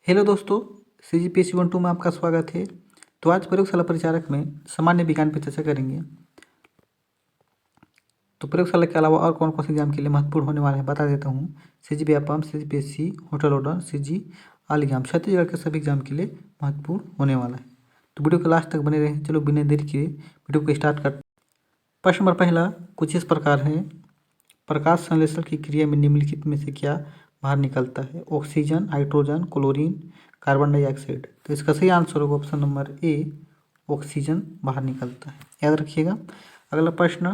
Hello दोस्तों, CGPSC 1-2 में आपका स्वागत है। तो आज प्रयोगशाला परिचारक में सामान्य विज्ञान पर चर्चा करेंगे। तो प्रयोगशाला के अलावा और कौन कौन से एग्जाम के लिए महत्वपूर्ण होने वाले हैं बता देता हूँ। CG Vyapam, CGPSC, hotel order, CG आल एग्जाम छत्तीसगढ़ के सभी एग्जाम के लिए महत्वपूर्ण होने वाला है। तो वीडियो के लास्ट तक बने रहें। चलो बिना देरी किए वीडियो को स्टार्ट कर। प्रश्न नंबर पहला कुछ इस प्रकार है। प्रकाश संश्लेषण की क्रिया में निम्नलिखित में से क्या बाहर निकलता है? Oxygen, hydrogen, chlorine, carbon dioxide. तो इसका सही आंसर होगा ऑप्शन नंबर ए, ऑक्सीजन बाहर निकलता है। याद रखिएगा। अगला प्रश्न,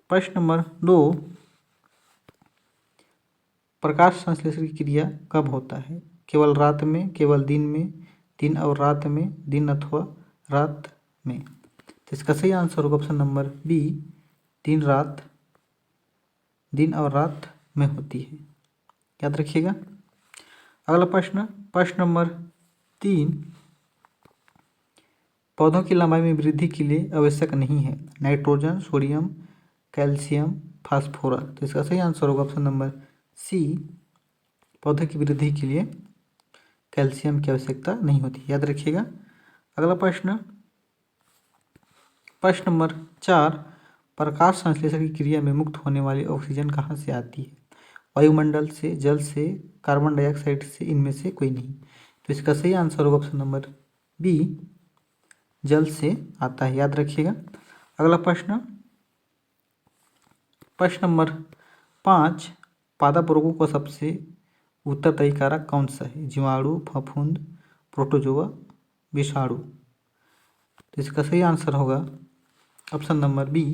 प्रश्न नंबर 2, प्रकाश संश्लेषण की क्रिया कब होता है? केवल रात में, केवल दिन में, दिन और रात में, दिन अथवा रात में। तो इसका सही आंसर होगा ऑप्शन नंबर बी, दिन रात, दिन और रात में होती है। याद रखिएगा। अगला प्रश्न, प्रश्न नंबर 3, पौधों की लंबाई में वृद्धि के लिए आवश्यक नहीं है नाइट्रोजन, सोडियम, कैल्शियम, फास्फोरस। तो इसका सही आंसर होगा ऑप्शन नंबर सी, पौधों की वृद्धि के लिए कैल्शियम की आवश्यकता नहीं होती। याद रखिएगा। अगला प्रश्न, प्रश्न नंबर 4, प्रकाश संश्लेषण की क्रिया में मुक्त होने वाली ऑक्सीजन कहाँ से आती है? वायुमंडल से, जल से, कार्बन डाइऑक्साइड से, इनमें से कोई नहीं। तो इसका सही आंसर होगा ऑप्शन नंबर बी, जल से आता है। याद रखिएगा। अगला प्रश्न, प्रश्न नंबर 5, पादप रोगों का सबसे उत्तरदायी कारक कौन सा है? जीवाणु, फफूंद, प्रोटोजोआ, विषाणु। तो इसका सही आंसर होगा ऑप्शन नंबर बी,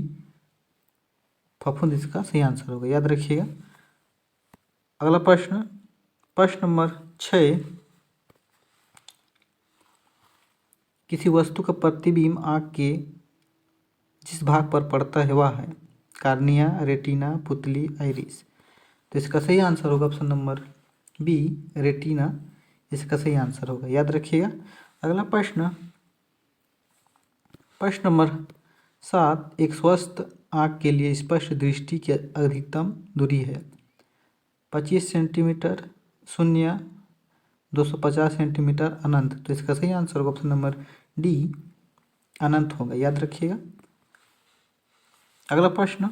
फफूंद इसका सही आंसर होगा। याद रखिएगा। अगला प्रश्न, प्रश्न नंबर 6, किसी वस्तु का प्रतिबिंब आँख के जिस भाग पर पड़ता है वह है कार्निया, रेटिना, पुतली, आइरिस। तो इसका सही आंसर होगा ऑप्शन नंबर बी, रेटिना इसका सही आंसर होगा। याद रखिएगा। अगला प्रश्न, प्रश्न नंबर 7, एक स्वस्थ आँख के लिए स्पष्ट दृष्टि की अधिकतम दूरी है 25 सेंटीमीटर, शून्य, 250 सेंटीमीटर, अनंत। तो इसका सही आंसर होगा ऑप्शन नंबर डी, अनंत होगा। याद रखिएगा। अगला प्रश्न,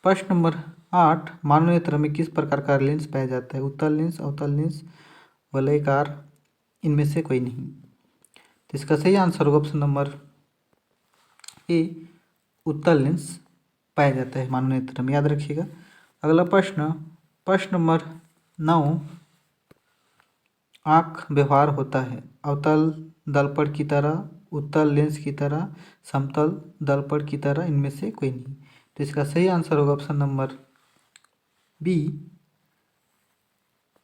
प्रश्न नंबर 8, मानव नेत्र में किस प्रकार का लेंस पाया जाता है? उत्तल लेंस, अवतल लेंस, वलयाकार, इनमें से कोई नहीं। तो इसका सही आंसर होगा ऑप्शन नंबर ए, उत्तल लेंस पाया जाता है मानव नेत्र में। याद रखिएगा। अगला प्रश्न, प्रश्न नंबर 9, आँख व्यवहार होता है अवतल दर्पण की तरह, उत्तल लेंस की तरह, समतल दर्पण की तरह, इनमें से कोई नहीं। तो इसका सही आंसर होगा ऑप्शन नंबर बी,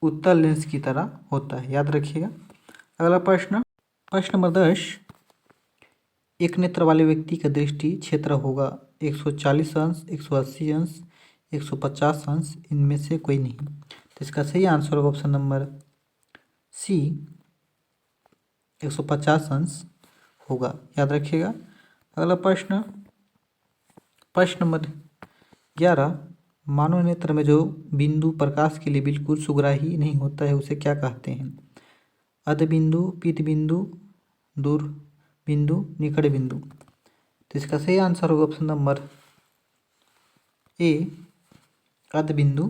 उत्तल लेंस की तरह होता है। याद रखिएगा। अगला प्रश्न, प्रश्न नंबर 10, एक नेत्र वाले व्यक्ति का दृष्टि क्षेत्र होगा 140 अंश, 180 अंश, 150 अंश, इनमें से कोई नहीं। तो इसका सही आंसर होगा ऑप्शन नंबर सी, 150 अंश होगा। याद रखिएगा। अगला प्रश्न, प्रश्न नंबर 11, मानव नेत्र में जो बिंदु प्रकाश के लिए बिल्कुल सुग्राही नहीं होता है उसे क्या कहते हैं? अध बिंदु, पीत बिंदु, दूर बिंदु, निकट बिंदु। तो इसका सही आंसर होगा ऑप्शन नंबर ए, अध बिंदु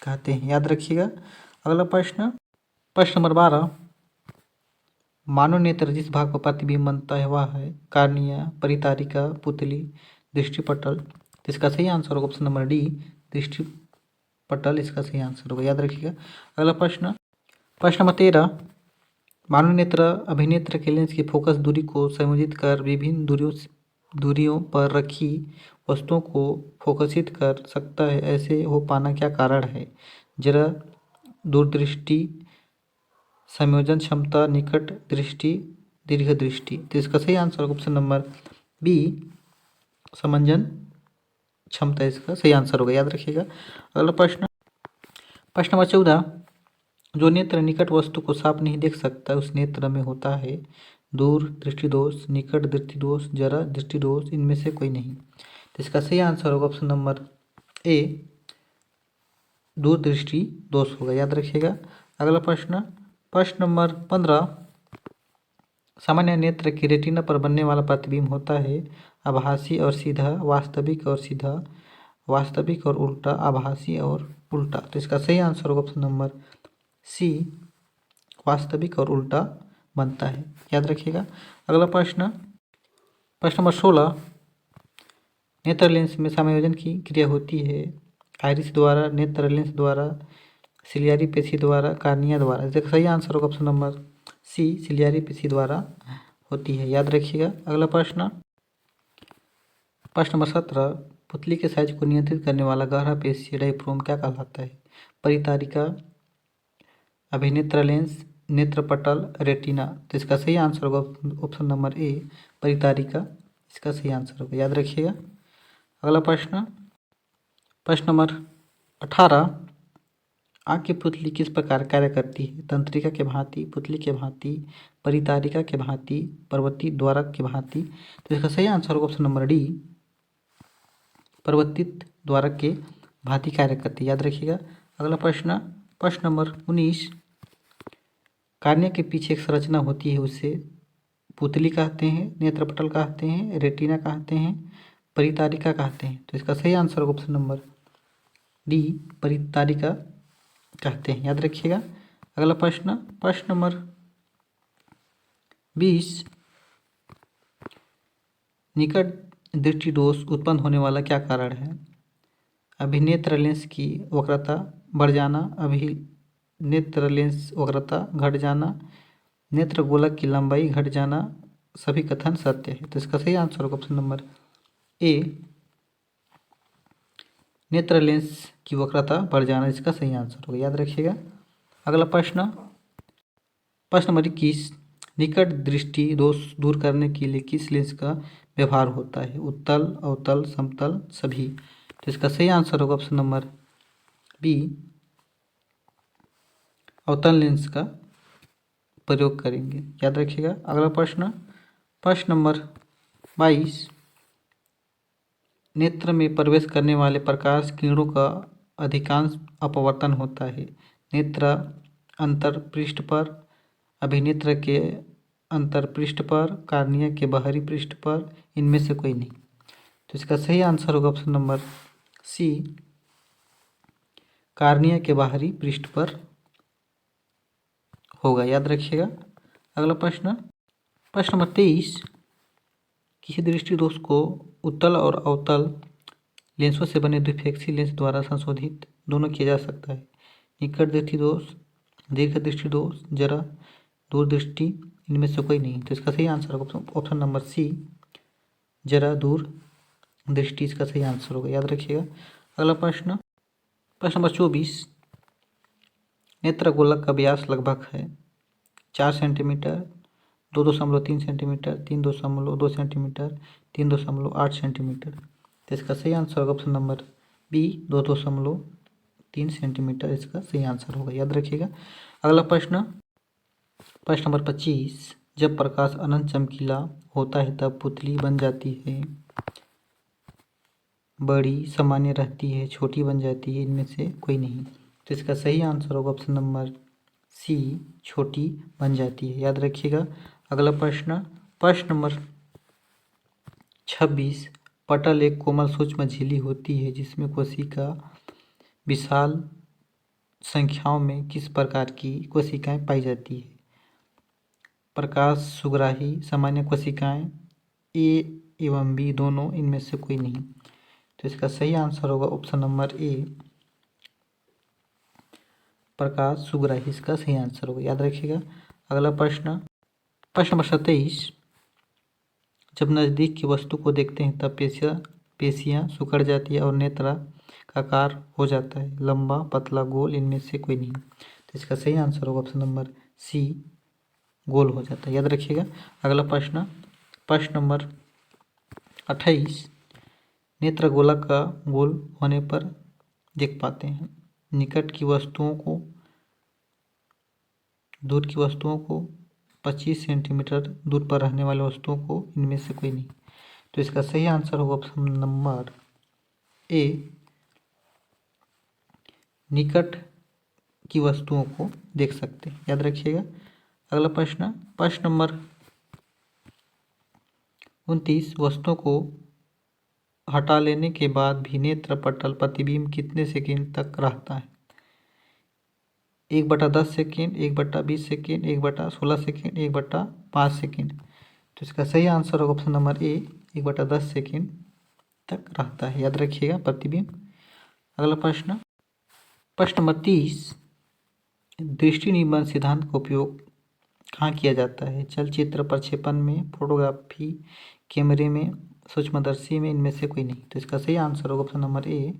कहते हैं। याद रखिएगा। अगला प्रश्न, प्रश्न नंबर 12, मानव नेत्र जिस भाग पर प्रतिबिंब बनता है वह है कार्निया, परितारिका, पुतली, दृष्टिपटल। तो इसका सही आंसर होगा ऑप्शन नंबर डी, दृष्टिपटल इसका सही आंसर होगा। याद रखिएगा। अगला प्रश्न, प्रश्न नंबर 13, मानव नेत्र अभिनेत्र के लेंस की फोकस दूरी को समायोजित कर विभिन्न दूरियों पर रखी वस्तुओं को फोकसित कर सकता है। ऐसे हो पाना क्या कारण है? जरा दूरदृष्टि, संयोजन क्षमता, निकट दृष्टि, दीर्घ दृष्टि। तो इसका सही आंसर होगा ऑप्शन नंबर बी, समंजन क्षमता इसका सही आंसर होगा। याद रखिएगा। अगला प्रश्न, प्रश्न नंबर 14, जो नेत्र निकट वस्तु को साफ नहीं देख सकता उस नेत्र में होता है दूर दृष्टि दोष, निकट दृष्टि दोष, जरा दृष्टि दोष, इनमें से कोई नहीं। तो इसका सही आंसर होगा ऑप्शन नंबर ए, दूरदृष्टि दोष होगा, याद रखिएगा। अगला प्रश्न, प्रश्न नंबर 15, सामान्य नेत्र की रेटिना पर बनने वाला प्रतिबिंब होता है आभासी और सीधा, वास्तविक और सीधा, वास्तविक और उल्टा, आभासी और उल्टा। तो इसका सही आंसर होगा ऑप्शन नंबर सी, वास्तविक और उल्टा बनता है, याद रखिएगा। अगला प्रश्न, प्रश्न नंबर 16, नेत्र लेंस में समायोजन की क्रिया होती है आइरिस द्वारा, नेत्र लेंस द्वारा, सिलियारी पेशी द्वारा, कार्निया द्वारा। इसका सही आंसर होगा ऑप्शन नंबर सी, सिलियारी पेशी द्वारा होती है, याद रखिएगा। अगला प्रश्न, प्रश्न नंबर 17, पुतली के साइज को नियंत्रित करने वाला गहरा पेशी डायफ्राम क्या कहलाता है? परितारिका, अभिनेत्र लेंस, नेत्रपटल, रेटिना। तो इसका सही आंसर होगा ऑप्शन नंबर ए, परितारिका इसका सही आंसर होगा, याद रखिएगा। अगला प्रश्न, प्रश्न नंबर 18, आँख की पुतली किस प्रकार कार्य करती है? तंत्रिका के भांति, पुतली के भांति, परितारिका के भांति, प्रवर्ती द्वारक के भांति। तो इसका सही आंसर होगा ऑप्शन नंबर डी, प्रवर्तित द्वारक के भांति कार्य करती है, याद रखिएगा। अगला प्रश्न, प्रश्न नंबर 19, कार्निया के पीछे एक संरचना होती है, उसे पुतली कहते हैं, नेत्रपटल कहते हैं, रेटिना कहते हैं, परितारिका कहते हैं। तो इसका सही आंसर होगा ऑप्शन नंबर डी, परितारिका कहते हैं, याद रखिएगा। अगला प्रश्न, प्रश्न नंबर 20, निकट दृष्टि दोष उत्पन्न होने वाला क्या कारण है? अभिनेत्र लेंस की वक्रता बढ़ जाना, अभिनेत्र लेंस वक्रता घट जाना, नेत्र गोलक की लंबाई घट जाना, सभी कथन सत्य है। तो इसका सही आंसर होगा ऑप्शन नंबर ए, नेत्र लेंस की वक्रता बढ़ जाना इसका सही आंसर होगा, याद रखिएगा। अगला प्रश्न, प्रश्न नंबर 21, निकट दृष्टि दोष दूर करने के लिए किस लेंस का व्यवहार होता है? उत्तल, अवतल, समतल, सभी। तो इसका सही आंसर होगा ऑप्शन नंबर बी, अवतल लेंस का प्रयोग करेंगे, याद रखिएगा। अगला प्रश्न, प्रश्न नंबर 22, नेत्र में प्रवेश करने वाले प्रकाश किरणों का अधिकांश अपवर्तन होता है नेत्र अंतरपृष्ठ पर, अभिनेत्र के अंतरपृष्ठ पर, कार्निया के बाहरी पृष्ठ पर, इनमें से कोई नहीं। तो इसका सही आंसर होगा ऑप्शन नंबर सी, कार्निया के बाहरी पृष्ठ पर होगा, याद रखिएगा। अगला प्रश्न, प्रश्न नंबर 23, किसी दृष्टि दोष को उत्तल और अवतल लेंसों से बने द्विफेक्सी लेंस द्वारा संशोधित दोनों किया जा सकता है। निकट दृष्टि दोष, दीर्घ दृष्टि दोष, जरा दूरदृष्टि, इनमें से कोई नहीं। तो इसका सही आंसर होगा ऑप्शन नंबर सी, जरा दूर दृष्टि इसका सही आंसर होगा, याद रखिएगा। अगला प्रश्न, प्रश्न नंबर 24, नेत्र गोलक का व्यास लगभग है 4 सेंटीमीटर, 2.3 सेंटीमीटर, 3.2 सेंटीमीटर, 3.8 सेंटीमीटर। तो इसका सही आंसर होगा ऑप्शन नंबर बी, 2.3 सेंटीमीटर इसका सही आंसर होगा, याद रखिएगा। अगला प्रश्न, प्रश्न नंबर 25, जब प्रकाश अनंत चमकीला होता है तब पुतली बन जाती है, बड़ी, सामान्य रहती है, छोटी बन जाती है, इनमें से कोई नहीं। तो इसका सही आंसर होगा ऑप्शन नंबर सी, छोटी बन जाती है, याद रखिएगा। अगला प्रश्न, प्रश्न नंबर 26, पटल एक कोमल सूक्ष्म झिल्ली होती है जिसमें कोशिका विशाल संख्याओं में किस प्रकार की कोशिकाएं पाई जाती है? प्रकाश सुग्राही, सामान्य कोशिकाएं, ए एवं बी दोनों, इनमें से कोई नहीं। तो इसका सही आंसर होगा ऑप्शन नंबर ए, प्रकाश सुग्राही इसका सही आंसर होगा, याद रखिएगा। अगला प्रश्न, प्रश्न नंबर 27, जब नज़दीक की वस्तु को देखते हैं तब पेशियाँ सिकुड़ जाती है और नेत्र का आकार हो जाता है, लंबा, पतला, गोल, इनमें से कोई नहीं। तो इसका सही आंसर होगा ऑप्शन नंबर सी, गोल हो जाता है, याद रखिएगा। अगला प्रश्न, प्रश्न नंबर 28, नेत्र गोलक का गोल होने पर देख पाते हैं, निकट की वस्तुओं को, दूर की वस्तुओं को, 25 सेंटीमीटर दूर पर रहने वाले वस्तुओं को, इनमें से कोई नहीं। तो इसका सही आंसर होगा ऑप्शन नंबर ए, निकट की वस्तुओं को देख सकते हैं। याद रखिएगा। अगला प्रश्न, प्रश्न नंबर 29, वस्तुओं को हटा लेने के बाद भी नेत्र पटल प्रतिबिंब कितने सेकंड तक रहता है? 1/10 सेकेंड, 1/20 सेकेंड, 1/16 सेकेंड, 1/5 सेकेंड। तो इसका सही आंसर होगा ऑप्शन नंबर ए, 1/10 सेकेंड तक रहता है। याद रखिएगा प्रतिबिंब। अगला प्रश्न, प्रश्न नंबर 30, दृष्टि निबंध सिद्धांत का उपयोग कहाँ किया जाता है? चलचित्र प्रक्षेपण में, फोटोग्राफी, कैमरे में, सूक्ष्मदर्शी में, इनमें से कोई नहीं। तो इसका सही आंसर होगा ऑप्शन नंबर ए,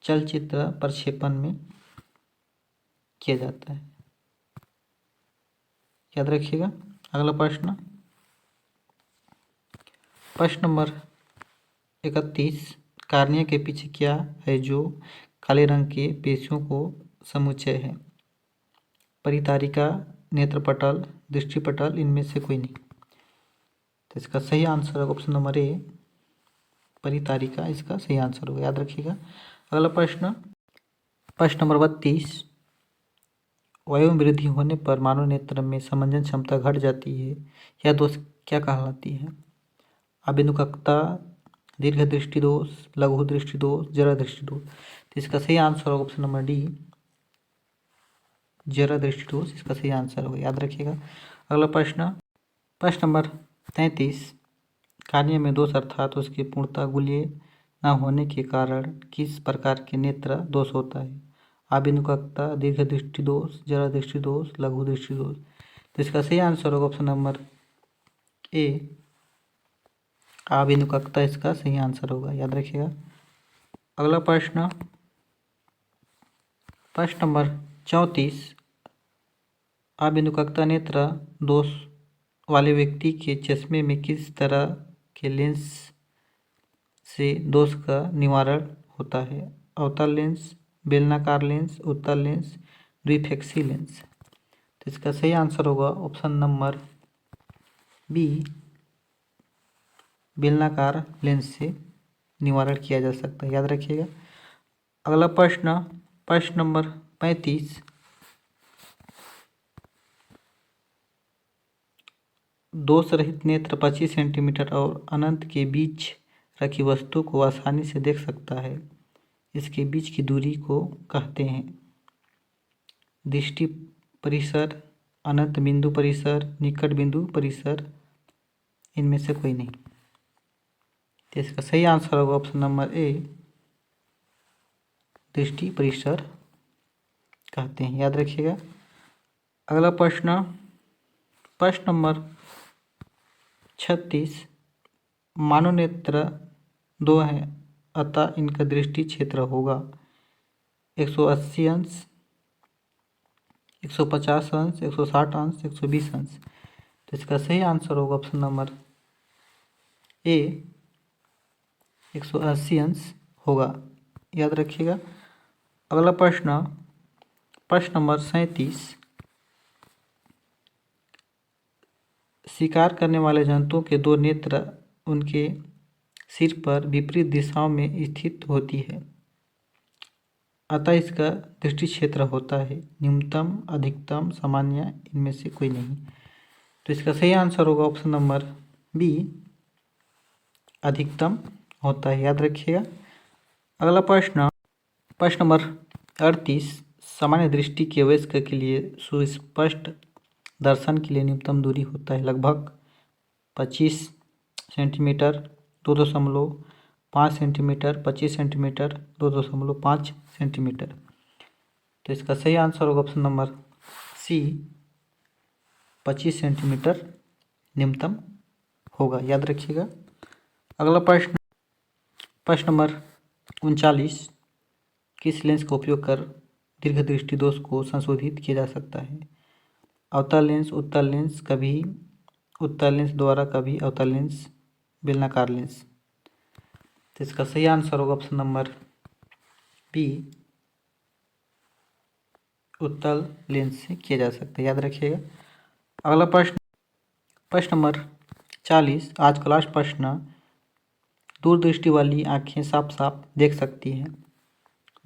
चलचित्र प्रक्षेपण में किया जाता है। याद रखिएगा। अगला प्रश्न, प्रश्न नंबर 31, कार्निया के पीछे क्या है जो काले रंग के पेशियों को समुच्चय है? परितारिका, नेत्रपटल, दृष्टिपटल, इनमें से कोई नहीं। तो इसका सही आंसर होगा ऑप्शन नंबर ए, परितारिका इसका सही आंसर होगा। याद रखिएगा। अगला प्रश्न, प्रश्न नंबर 32, वायु में वृद्धि होने पर मानव नेत्र में समंजन क्षमता घट जाती है, यह दोष क्या कहलाती है? अबिनुकक्ता, दीर्घ दृष्टि दोष, लघु दृष्टि दोष, जरा दृष्टि दोष। तो इसका सही आंसर होगा ऑप्शन नंबर डी, जरा दृष्टि दोष इसका सही आंसर होगा। याद रखिएगा। अगला प्रश्न, प्रश्न नंबर 33, कार्निया में दोष अर्थात उसके पूर्णतः गोलीय न होने के कारण किस प्रकार के नेत्र दोष होता है? आबिनुकक्ता, दीर्घ दृष्टि दोष, जरा दृष्टि दोष, लघु दृष्टि दोष। तो इसका सही आंसर होगा ऑप्शन नंबर ए, आबिनुकक्ता इसका सही आंसर होगा। याद रखिएगा। अगला प्रश्न, प्रश्न नंबर 34, आबिनुकक्ता नेत्र दोष वाले व्यक्ति के चश्मे में किस तरह के लेंस से दोष का निवारण होता है? अवतल लेंस, बेलनाकार लेंस, उत्तल लेंस, द्विफेक्सी लेंस। तो इसका सही आंसर होगा ऑप्शन नंबर बी, बेलनाकार लेंस से निवारण किया जा सकता है। याद रखिएगा। अगला प्रश्न, प्रश्न नंबर 35, दोष रहित नेत्र 25 सेंटीमीटर और अनंत के बीच रखी वस्तु को आसानी से देख सकता है। इसके बीच की दूरी को कहते हैं दृष्टि परिसर, अनंत बिंदु परिसर, निकट बिंदु परिसर, इनमें से कोई नहीं। तो इसका सही आंसर होगा ऑप्शन नंबर ए, दृष्टि परिसर कहते हैं। याद रखिएगा। अगला प्रश्न, प्रश्न नंबर 36, मानव नेत्र 2 है अतः इनका दृष्टि क्षेत्र होगा 180 अंश, 150 अंश, 160 अंश, 120 अंश। तो इसका सही आंसर होगा ऑप्शन नंबर ए, 180 अंश होगा। याद रखिएगा। अगला प्रश्न, प्रश्न नंबर 37, शिकार करने वाले जंतुओं के 2 नेत्र उनके सिर पर विपरीत दिशाओं में स्थित होती है अतः इसका दृष्टि क्षेत्र होता है न्यूनतम, अधिकतम, सामान्य, इनमें से कोई नहीं। तो इसका सही आंसर होगा ऑप्शन नंबर बी, अधिकतम होता है। याद रखिएगा। अगला प्रश्न, प्रश्न नंबर 38, सामान्य दृष्टि के वयस्क के लिए सुस्पष्ट दर्शन के लिए न्यूनतम दूरी होता है लगभग 25 सेंटीमीटर, 2.5 सेंटीमीटर, 25 सेंटीमीटर, 2.5 सेंटीमीटर। तो इसका सही आंसर होगा ऑप्शन नंबर सी, 25 सेंटीमीटर न्यूनतम होगा। याद रखिएगा। अगला प्रश्न, प्रश्न नंबर 39, किस लेंस का उपयोग कर दीर्घ दृष्टि दोष को संशोधित किया जा सकता है? अवतल लेंस, उत्तल लेंस, कभी उत्तल लेंस द्वारा, कभी अवतल लेंस, बेलनाकार लेंस। तो इसका सही आंसर होगा ऑप्शन नंबर बी, उत्तल लेंस से किया जा सकता है। याद रखिएगा। अगला प्रश्न, प्रश्न नंबर 40, आज का लास्ट प्रश्न, दूरदृष्टि वाली आंखें साफ साफ देख सकती हैं,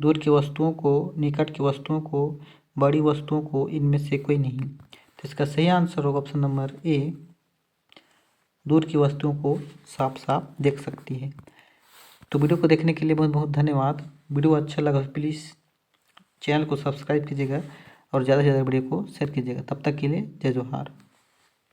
दूर की वस्तुओं को, निकट की वस्तुओं को, बड़ी वस्तुओं को, इनमें से कोई नहीं। तो इसका सही आंसर होगा ऑप्शन नंबर ए, दूर की वस्तुओं को साफ साफ देख सकती है। तो वीडियो को देखने के लिए बहुत बहुत धन्यवाद। वीडियो अच्छा लगा प्लीज़ चैनल को सब्सक्राइब कीजिएगा और ज़्यादा से ज़्यादा वीडियो को शेयर कीजिएगा। तब तक के लिए जय जोहार।